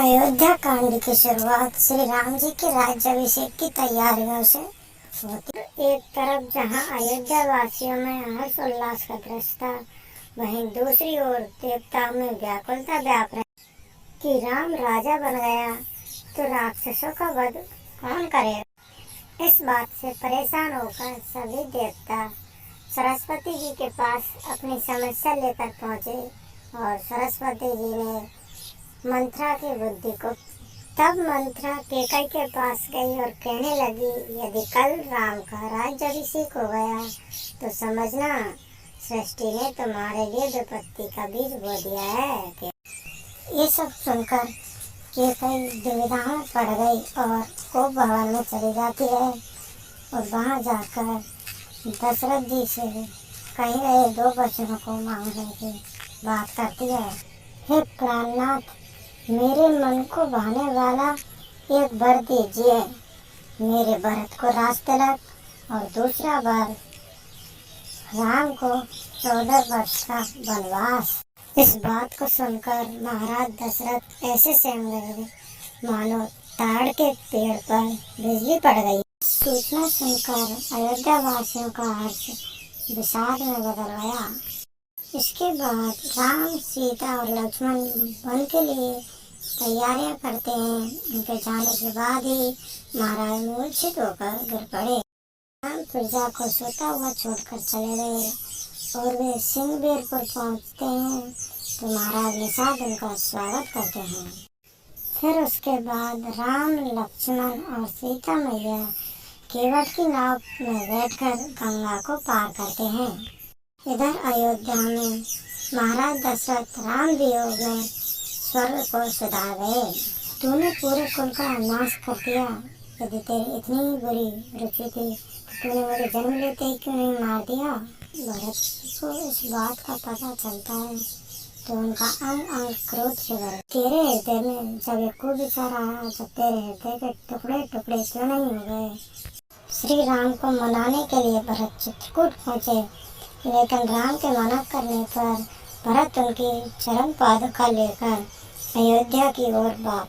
अयोध्या कांड की शुरुआत श्री राम जी के राज्याभिषेक की तैयारियों से होती। एक तरफ जहां अयोध्या वासियों में हर्ष उल्लास का दृश्य था, वहीं दूसरी ओर देवताओं में व्याकुलता व्याप रही कि राम राजा बन गया तो राक्षसों का वध कौन करेगा। इस बात से परेशान होकर सभी देवता सरस्वती जी के पास अपनी समस्या लेकर पहुंचे और सरस्वती जी ने मंत्रा की बुद्धि को तब मंत्रा केकई के पास गई और कहने लगी, यदि कल राम का राज्याभिषेक हो गया तो समझना सृष्टि ने तुम्हारे लिए विपत्ति का बीज बो दिया है। ये सब सुनकर केकई दुविधा में पड़ गई और कोप भवन में चली जाती है और वहां जाकर दशरथ जी से कहीं गए 2 वचनों को मांगने की बात करती है। हे प्राणनाथ, मेरे मन को भाने वाला एक वर दीजिए, मेरे भरत को राज तिलक और दूसरा वर राम को 14 वर्ष का वनवास। इस बात को सुनकर महाराज दशरथ ऐसे सहम गए मानो ताड़ के पेड़ पर बिजली पड़ गई। सूचना सुनकर अयोध्या वासियों का हर्ष विषाद में बदल गया। इसके बाद राम, सीता और लक्ष्मण वन के लिए तैयारियां करते हैं। उनके जाने के बाद ही महाराज मूर्छित होकर गिर पड़े। राम प्रजा को सोता हुआ छोड़कर चले गए और वे सिंहबीरपुर पहुंचते हैं तो महाराज निषाद उनका स्वागत करते हैं। फिर उसके बाद राम, लक्ष्मण और सीता मैया केवट की नाव में बैठकर गंगा को पार करते हैं। इधर अयोध्या में महाराज दशरथ राम वियोग में स्वर्ग को सुधार गए। तूने पूरे कुल का नाश कर दिया। यदि तेरी इतनी बुरी रुचि थी तो तूने मुझे जन्म लेते ही क्यों नहीं मार दिया। भरत को इस बात का पता चलता है तो उनका अंग अंग क्रोध से भर। तेरे हृदय में जब एक कुविचार आया तो तेरे हृदय के टुकड़े टुकड़े क्यों नहीं हो गए। श्री राम को मनाने के लिए भरत चित्रकूट पहुँचे, लेकिन राम के मना करने पर भरत उनकी चरण पादुका लेकर अयोध्या की ओर वापस